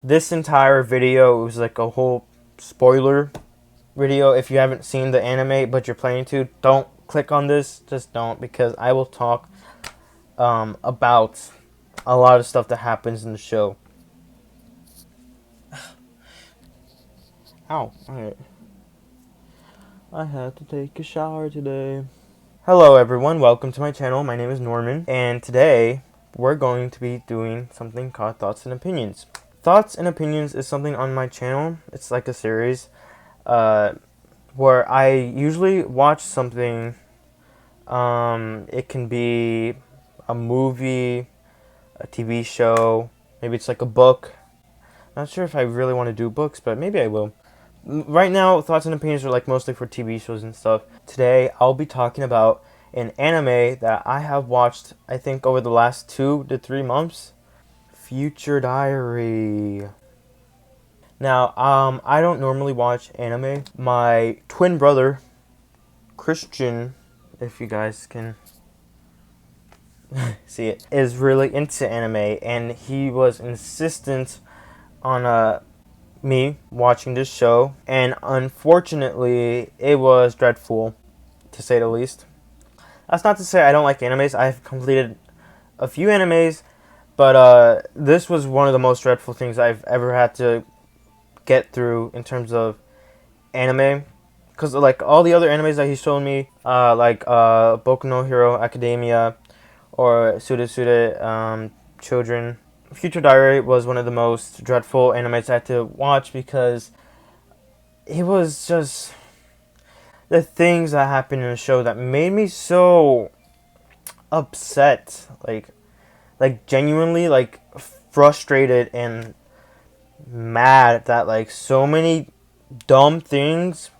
This entire video was like a whole spoiler video. If you haven't seen the anime but you're planning to, don't click on this. Just don't, because I will talk about a lot of stuff that happens in the show. Ow. Alright. I had to take a shower today. Hello everyone, welcome to my channel. My name is Norman, and today we're going to be doing something called Thoughts and Opinions. Thoughts and Opinions is something on my channel. It's like a series where I usually watch something. It can be a movie, a TV show, maybe it's like a book. Not sure if I really want to do books, but maybe I will. Right now, Thoughts and Opinions are like mostly for TV shows and stuff. Today, I'll be talking about an anime that I have watched, I think, over the last 2 to 3 months. Future Diary. Now, I don't normally watch anime. My twin brother, Christian, if you guys can see it, is really into anime, and he was insistent on me watching this show, and unfortunately, it was dreadful, to say the least. That's not to say I don't like animes. I've completed a few animes, but this was one of the most dreadful things I've ever had to get through in terms of anime. Because like all the other animes that he's shown me, like Boku no Hero Academia or Suda Children, Future Diary was one of the most dreadful animes I had to watch, because it was just the things that happened in the show that made me so upset, like genuinely like frustrated and mad that like so many dumb things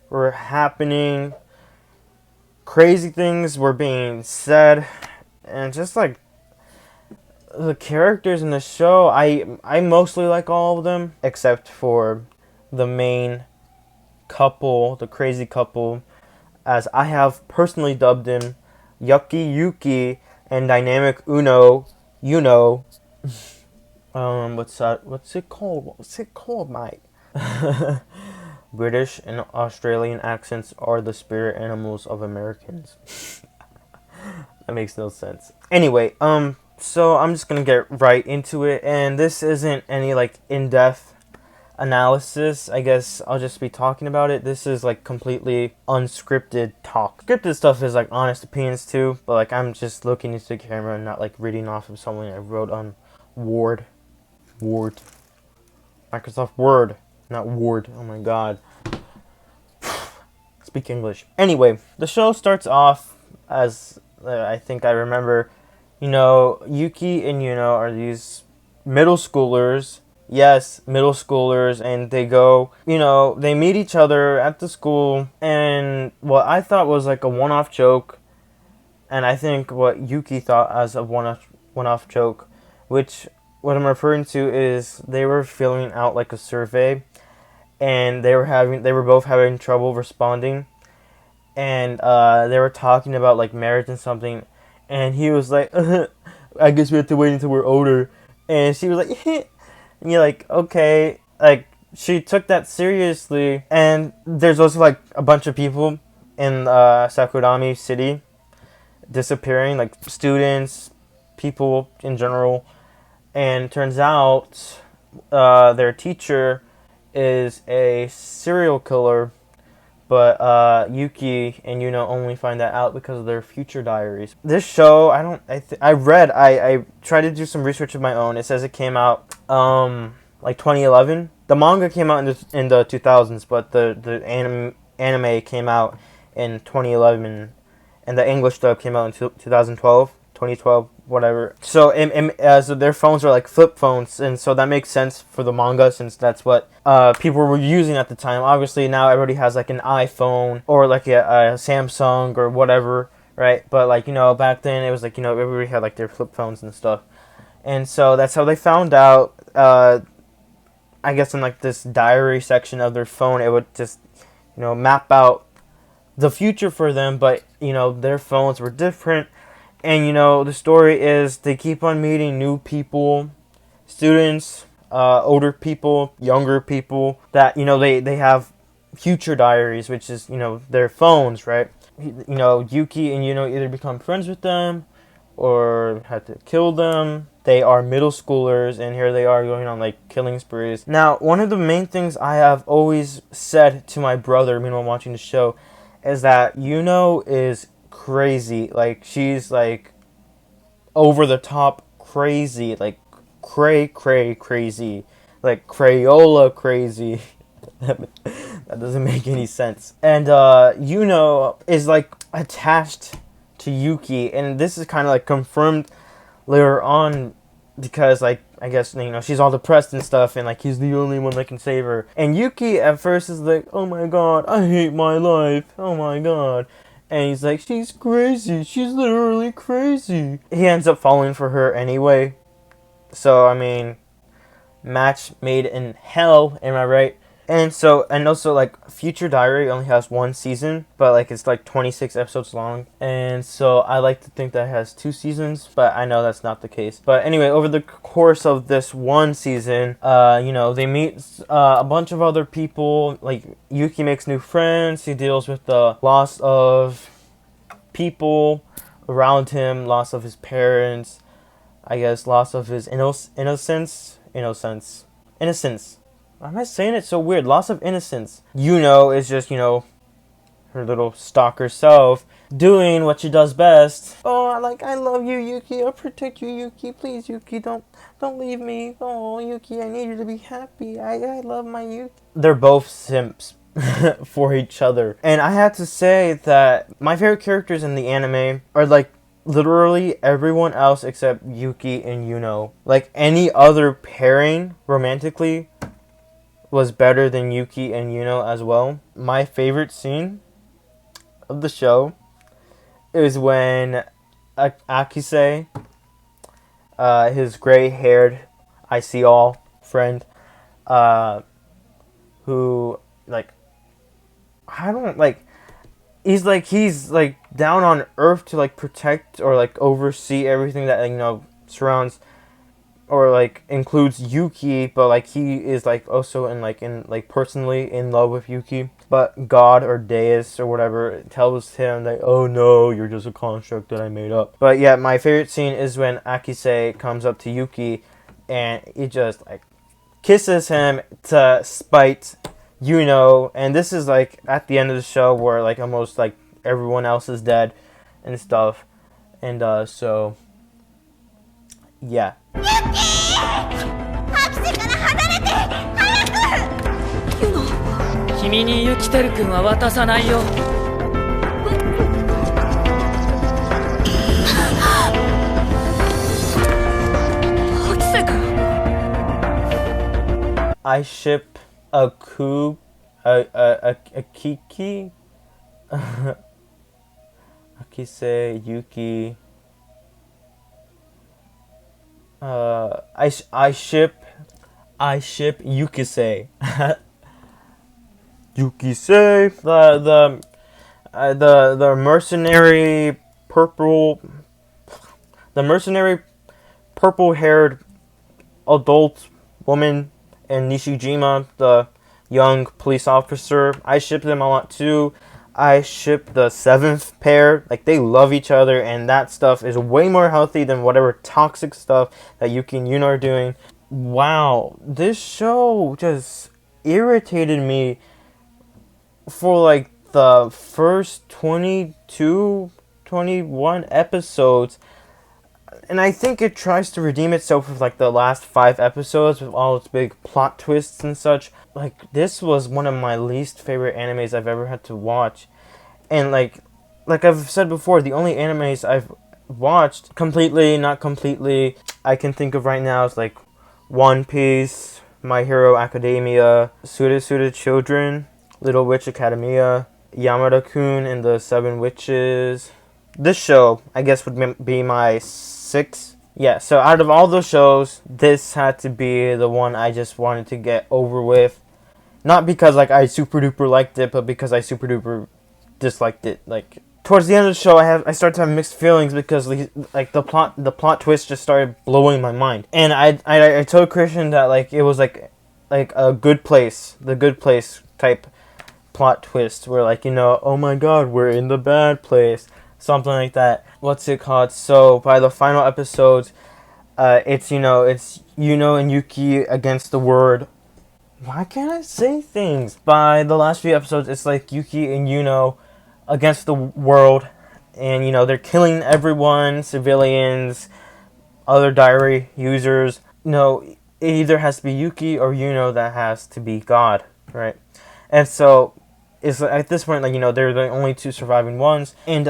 were happening, crazy things were being said, and just like the characters in the show, I mostly like all of them except for the main couple, the crazy couple, as I have personally dubbed him, Yucky Yuki and Dynamic Uno. You know, what's that? What's it called? What's it called, mate? British and Australian accents are the spirit animals of Americans. That makes no sense. Anyway, so I'm just gonna get right into it, and this isn't any like in-depth analysis. I guess I'll just be talking about it. This is like completely unscripted talk. Scripted stuff is like honest opinions too, but like I'm just looking into the camera and not like reading off of something I wrote on Word. Microsoft Word, not Word. Oh my god. Speak English. Anyway, the show starts off as I think I remember. Yuki and Yuno are these middle schoolers. Yes, middle schoolers, and they go, they meet each other at the school, and what I thought was like a one-off joke, and I think what Yuki thought as a one-off joke, which what I'm referring to is they were filling out like a survey, and they were both having trouble responding, and they were talking about like marriage and something, and he was like, I guess we have to wait until we're older, and she was like, and you're like, okay, like she took that seriously. And there's also like a bunch of people in Sakurami City disappearing, like students, people in general, and turns out their teacher is a serial killer, but Yuki and Yuno only find that out because of their future diaries. This show, I tried to do some research of my own. It says it came out like 2011. The manga came out in the 2000s, but the anime came out in 2011, and the English dub came out in 2012, whatever. So, so their phones are like flip phones, and so that makes sense for the manga, since that's what people were using at the time. Obviously, now everybody has like an iPhone or like a Samsung or whatever, right? But like, back then it was like, everybody had like their flip phones and stuff. And so that's how they found out. I guess in like this diary section of their phone, it would just, map out the future for them, but their phones were different. And the story is they keep on meeting new people, students, older people, younger people that, you know, they have future diaries, which is, you know, their phones, right? You know, Yuki and Yuno either become friends with them or had to kill them. They are middle schoolers, and here they are going on like killing sprees. Now, one of the main things I have always said to my brother, meanwhile watching the show, is that Yuno is crazy. Like, she's like over the top crazy, like crazy, like Crayola crazy. That doesn't make any sense. And Yuno is like attached to Yuki, and this is kind of like confirmed later on because, like, I guess, you know, she's all depressed and stuff, and like he's the only one that can save her. And Yuki at first is like, oh my god, I hate my life, oh my god. And he's like, she's crazy, she's literally crazy. He ends up falling for her anyway. So, I mean, match made in hell, am I right? And so, and also, like, Future Diary only has one season, but like it's like 26 episodes long. And so I like to think that it has 2 seasons, but I know that's not the case. But anyway, over the course of this one season, you know, they meet a bunch of other people. Like, Yuki makes new friends. He deals with the loss of people around him, loss of his parents, I guess, loss of his innocence. Why am I saying it so weird? Loss of innocence. Yuno is just, you know, her little stalker self doing what she does best. Oh, I love you, Yuki. I'll protect you, Yuki. Please, Yuki, don't leave me. Oh, Yuki, I need you to be happy. I love my Yuki. They're both simps for each other. And I have to say that my favorite characters in the anime are like literally everyone else except Yuki and Yuno. Like, any other pairing romantically was better than Yuki and Yuno as well. My favorite scene of the show is when Akise, his gray-haired, I see all friend, who, like, I don't, like, he's like down on Earth to like protect or like oversee everything that, you know, surrounds or like includes Yuki, but like he is like also in personally in love with Yuki, but God or Deus or whatever tells him that, oh no, you're just a construct that I made up. But yeah, my favorite scene is when Akise comes up to Yuki and he just like kisses him to spite Yuno, and this is like at the end of the show where like almost like everyone else is dead and stuff, and so yeah. 君にユキテル君は渡さないよ。Akise君。I ship a Kiki, Akise, Yuki. I ship Yukise. Yukise, the mercenary purple-haired adult woman, and Nishijima, the young police officer. I ship them a lot too. I ship the 7th pair. Like, they love each other, and that stuff is way more healthy than whatever toxic stuff that Yuki and Yuno are doing. Wow, this show just irritated me for like the first 22, 21 episodes. And I think it tries to redeem itself with like the last 5 episodes with all its big plot twists and such. Like, this was one of my least favorite animes I've ever had to watch. And like I've said before, the only animes I've watched completely, not completely, I can think of right now is like One Piece, My Hero Academia, Suda Children, Little Witch Academia, Yamada-kun and the 7 Witches. This show, I guess, would be my 6. Yeah, so out of all those shows, this had to be the one I just wanted to get over with. Not because like I super duper liked it, but because I super duper disliked it. Like, towards the end of the show, I start to have mixed feelings because like the plot twist just started blowing my mind. And I told Christian that like it was like a good place, the good place type plot twist where like, oh my god, we're in the bad place, something like that. What's it called? So by the final episodes, it's Yuno and Yuki against the world. Why can't I say things? By the last few episodes, it's like Yuki and Yuno against the world, and they're killing everyone, civilians, other diary users. It either has to be Yuki or Yuno that has to be God, right? And so it's at this point, like, they're the only two surviving ones, and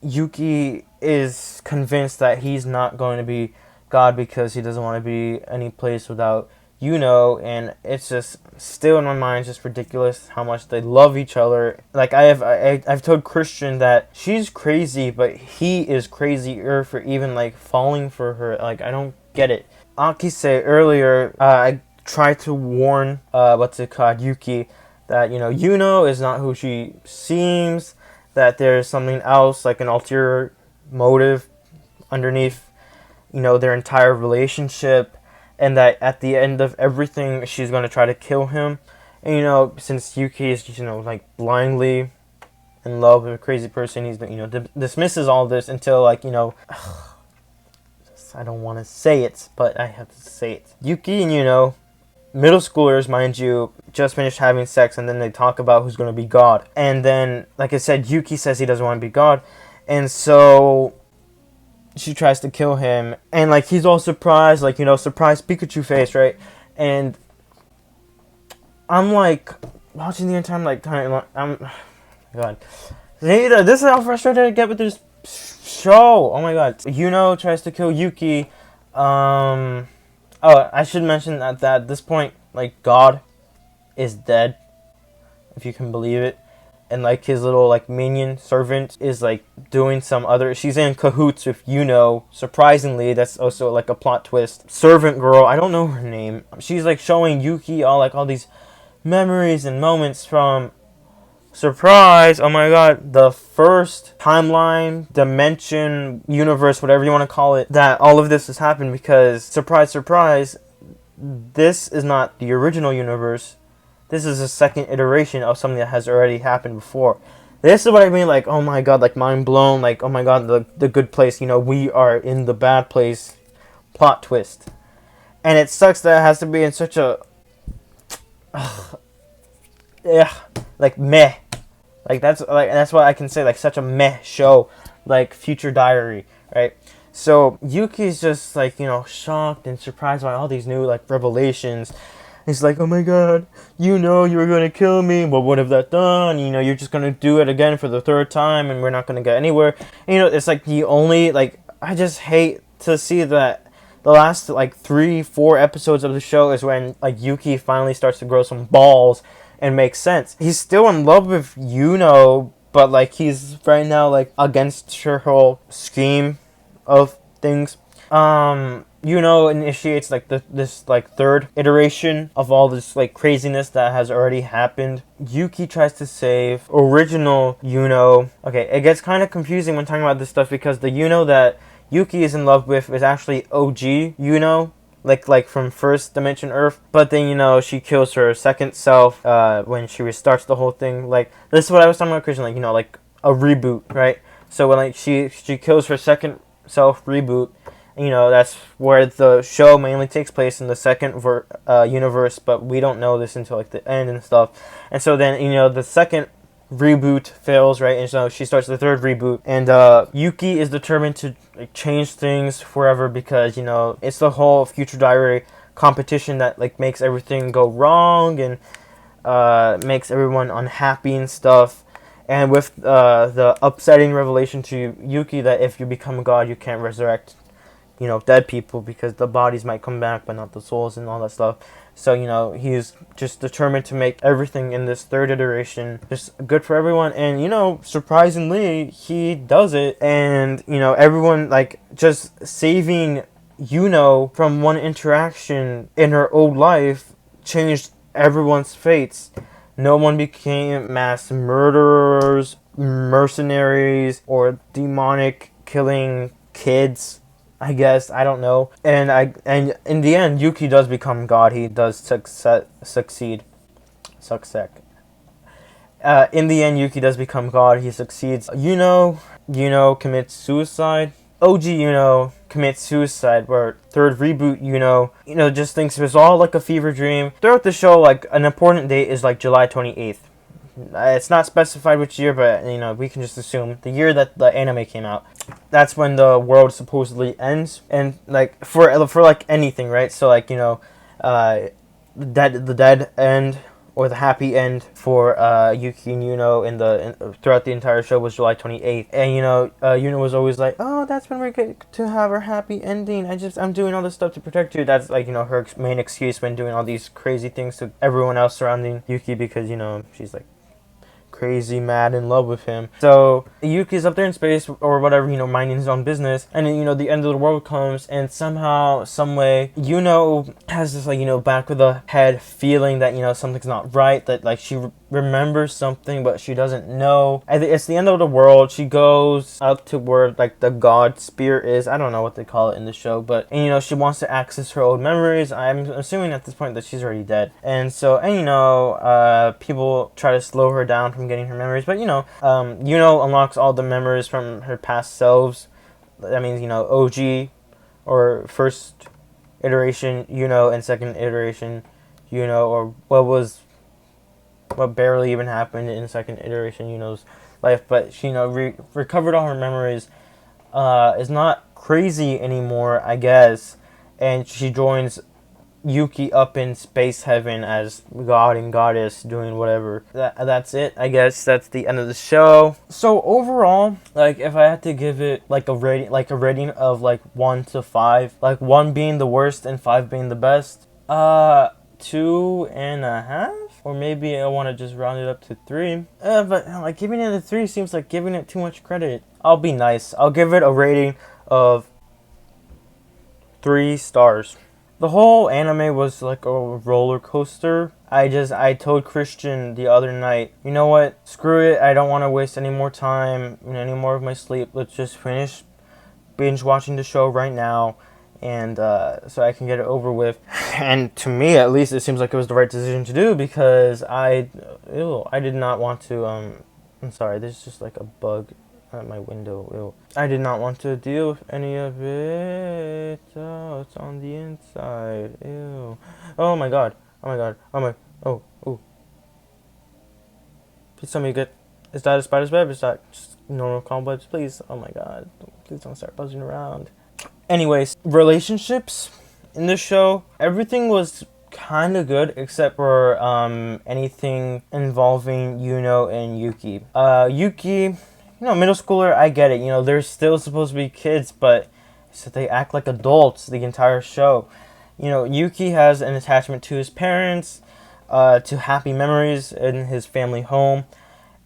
Yuki is convinced that he's not going to be God because he doesn't want to be any place without and it's just still in my mind just ridiculous how much they love each other. Like I've told Christian that she's crazy, but he is crazier for even like falling for her. Like I don't get it. Aki said earlier, I tried to warn Yuki that Yuno is not who she seems, that there's something else, like an ulterior motive underneath their entire relationship. And that at the end of everything, she's going to try to kill him. And, since Yuki is, like, blindly in love with a crazy person, he's, dismisses all this until, like, I don't want to say it, but I have to say it. Yuki and, middle schoolers, mind you, just finished having sex, and then they talk about who's going to be God. And then, like I said, Yuki says he doesn't want to be God. And so she tries to kill him, and like he's all surprised, like surprised Pikachu face, right? And I'm like watching the entire God, this is how frustrated I get with this show. Oh my god, tries to kill Yuki. Oh, I should mention that at this point, like God is dead, if you can believe it. And like his little like minion servant is like doing some other. She's in cahoots with Surprisingly, that's also like a plot twist. Servant girl, I don't know her name. She's like showing Yuki all these memories and moments from Surprise. Oh my god, the first timeline, dimension, universe, whatever you want to call it. That all of this has happened because surprise, this is not the original universe. This is a second iteration of something that has already happened before. This is what I mean, like, oh my god, like, mind blown, like, oh my god, the good place, we are in the bad place plot twist. And it sucks that it has to be in such a, like, meh. Like, that's what I can say, like, such a meh show, like, Future Diary, right? So, Yuki's just, like, shocked and surprised by all these new, like, revelations. He's like, oh my god, you were going to kill me, but what have that done? You're just going to do it again for the third time, and we're not going to get anywhere. And, it's like the only, like, I just hate to see that the last, like, 3-4 episodes of the show is when, like, Yuki finally starts to grow some balls and make sense. He's still in love with but, like, he's right now, like, against her whole scheme of things. Initiates like this like third iteration of all this like craziness that has already happened. Yuki tries to save original Okay, it gets kind of confusing when talking about this stuff because the that Yuki is in love with is actually OG like from first dimension Earth. But then she kills her second self when she restarts the whole thing. Like this is what I was talking about, Christian. Like like a reboot, right? So when like she kills her second self reboot. That's where the show mainly takes place in the second universe, but we don't know this until like the end and stuff. And so then the second reboot fails, right? And so she starts the third reboot, and Yuki is determined to like change things forever because it's the whole Future Diary competition that like makes everything go wrong and makes everyone unhappy and stuff. And with the upsetting revelation to Yuki that if you become a god, you can't resurrect dead people because the bodies might come back but not the souls and all that stuff. So he's just determined to make everything in this third iteration just good for everyone, and surprisingly he does it. And everyone like just saving from one interaction in her old life changed everyone's fates. No one became mass murderers mercenaries or demonic killing kids, I guess. I don't know. And in the end, Yuki does become God. He does succeed. In the end, Yuki does become God. He succeeds. Commits suicide. OG commits suicide. Where third reboot, just thinks it was all like a fever dream. Throughout the show, like an important date is like July 28th. It's not specified which year, but we can just assume the year that the anime came out. That's when the world supposedly ends, and like for like anything, right? So like the dead end or the happy end for Yuki and throughout the entire show was July 28th, and Yuno was always like, oh, that's when we get to have our happy ending. I'm doing all this stuff to protect you. That's like her main excuse when doing all these crazy things to everyone else surrounding Yuki, because she's like crazy mad in love with him. So Yuki's up there in space or whatever, minding his own business, and then the end of the world comes, and somehow, some way, has this like back of the head feeling that something's not right, that like she remembers something but she doesn't know. It's the end of the world. She goes up to where like the god spear is. I don't know what they call it in the show, but she wants to access her old memories. I'm assuming at this point that she's already dead, and so people try to slow her down from getting her memories, but unlocks all the memories from her past selves. That means OG or first iteration and second iteration or what barely even happened in second iteration life, but she recovered all her memories, is not crazy anymore, I guess, and she joins Yuki up in space heaven as god and goddess doing whatever. That's it, I guess. That's the end of the show. So overall, like if I had to give it like a rating of like 1 to 5, like 1 being the worst and 5 being the best, 2.5, or maybe I want to just round it up to 3. But like giving it a 3 seems like giving it too much credit. I'll be nice. I'll give it a rating of 3 stars. The whole anime was like a roller coaster. I told Christian the other night, you know what? Screw it. I don't want to waste any more time, any more of my sleep. Let's just finish binge watching the show right now, and so I can get it over with. And to me, at least, it seems like it was the right decision to do, because I did not want to. I'm sorry. There's just like a bug at my window. Ew. I did not want to deal with any of it. Oh, it's on the inside. Ew. Oh my god. Oh my god. Oh my. Oh. Ooh. Please tell me you get. Is that a spider's web? Is that just normal cobwebs? Please. Oh my god. Please don't start buzzing around. Anyways, relationships in this show, everything was kind of good except for anything involving Yuno and Yuki. Yuki, middle schooler, I get it. They're still supposed to be kids, but so they act like adults the entire show. Yuki has an attachment to his parents, to happy memories in his family home,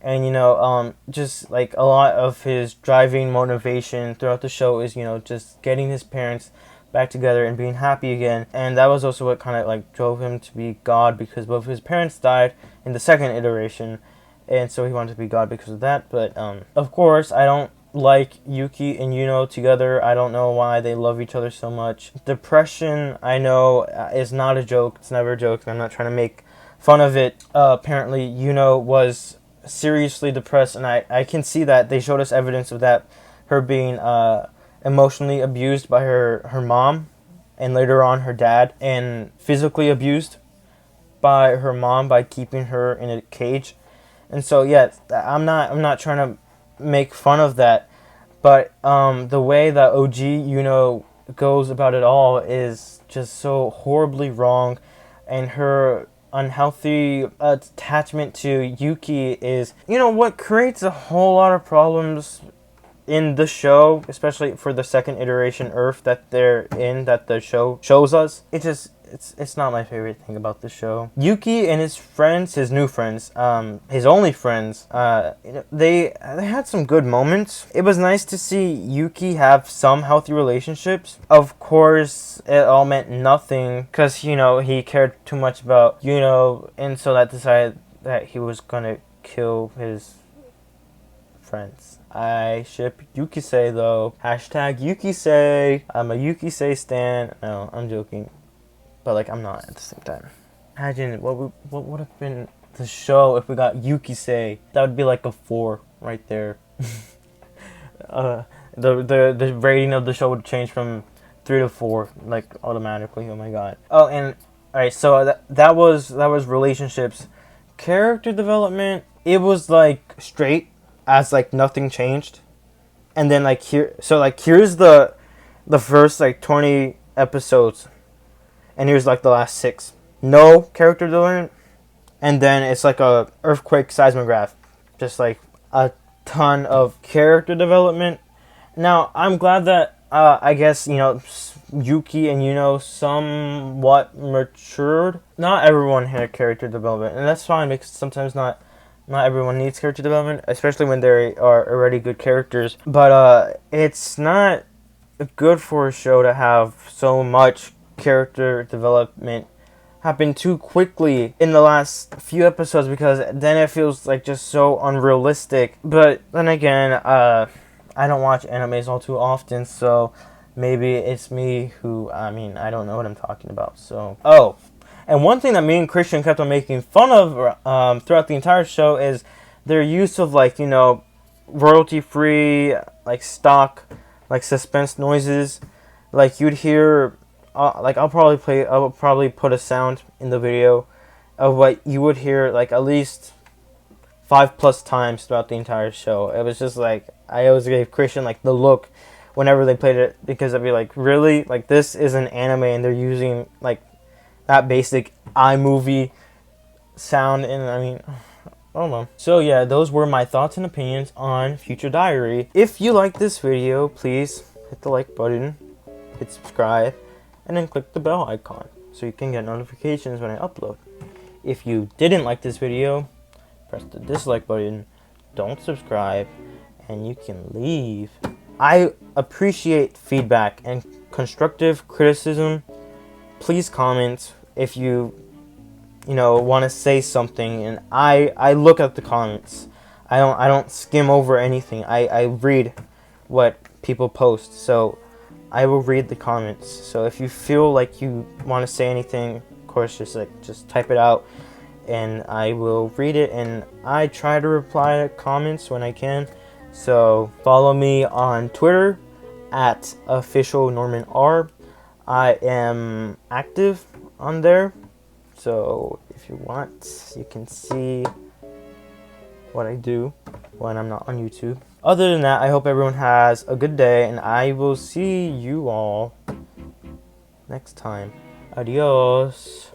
and just like a lot of his driving motivation throughout the show is just getting his parents back together and being happy again. And that was also what kind of like drove him to be God, because both of his parents died in the second iteration, and so he wanted to be God because of that. But of course, I don't like Yuki and Yuno together. I don't know why they love each other so much. Depression, I know, is not a joke. It's never a joke. I'm not trying to make fun of it. Apparently, Yuno was seriously depressed, and I can see that. They showed us evidence of that, her being emotionally abused by her mom, and later on her dad, and physically abused by her mom by keeping her in a cage. And so yeah, I'm not trying to make fun of that, but the way that OG goes about it all is just so horribly wrong, and her unhealthy attachment to Yuki is what creates a whole lot of problems in the show, especially for the second iteration Earth that they're in, that the show shows us. It's not my favorite thing about the show. Yuki and his friends, his new friends, his only friends, they had some good moments. It was nice to see Yuki have some healthy relationships. Of course, it all meant nothing, because he cared too much about and so that decided that he was gonna kill his friends. I ship Yukisei though. Hashtag Yukisei. I'm a Yukisei stan. No, I'm joking. But like I'm not at the same time. Imagine what would have been the show if we got Yukisei. That would be like a 4 right there. The rating of the show would change from 3 to 4 like automatically. Oh my god. Oh, and alright, so that was relationships. Character development, it was like straight as like nothing changed. And then like here's the first like 20 episodes, and here's like the last 6. No character development, and then it's like a earthquake seismograph, just like a ton of character development. Now I'm glad that I guess Yuki and somewhat matured. Not everyone had character development, and that's fine because sometimes not everyone needs character development, especially when they are already good characters. But it's not good for a show to have so much character development happen too quickly in the last few episodes, because then it feels like just so unrealistic. But then again, I don't watch animes all too often, so maybe it's me who, I don't know what I'm talking about. So, and one thing that me and Christian kept on making fun of throughout the entire show is their use of royalty-free, stock, suspense noises. Like you'd hear, I'll probably put a sound in the video of what you would hear at least 5+ times throughout the entire show. It was just I always gave Christian the look whenever they played it, because I'd be like, really? This is an anime and they're using that basic iMovie sound, and I don't know. So yeah, those were my thoughts and opinions on Future Diary. If you like this video, please hit the like button, hit subscribe, and then click the bell icon so you can get notifications when I upload. If you didn't like this video, press the dislike button, don't subscribe, and you can leave. I appreciate feedback and constructive criticism. Please comment if you want to say something, and I look at the comments. I don't skim over anything. I read what people post, so I will read the comments. So if you feel like you want to say anything, of course, just type it out and I will read it, and I try to reply to comments when I can. So follow me on Twitter at officialnormanr. I am active on there, so if you want, you can see what I do when I'm not on YouTube. Other than that, I hope everyone has a good day, and I will see you all next time. Adios.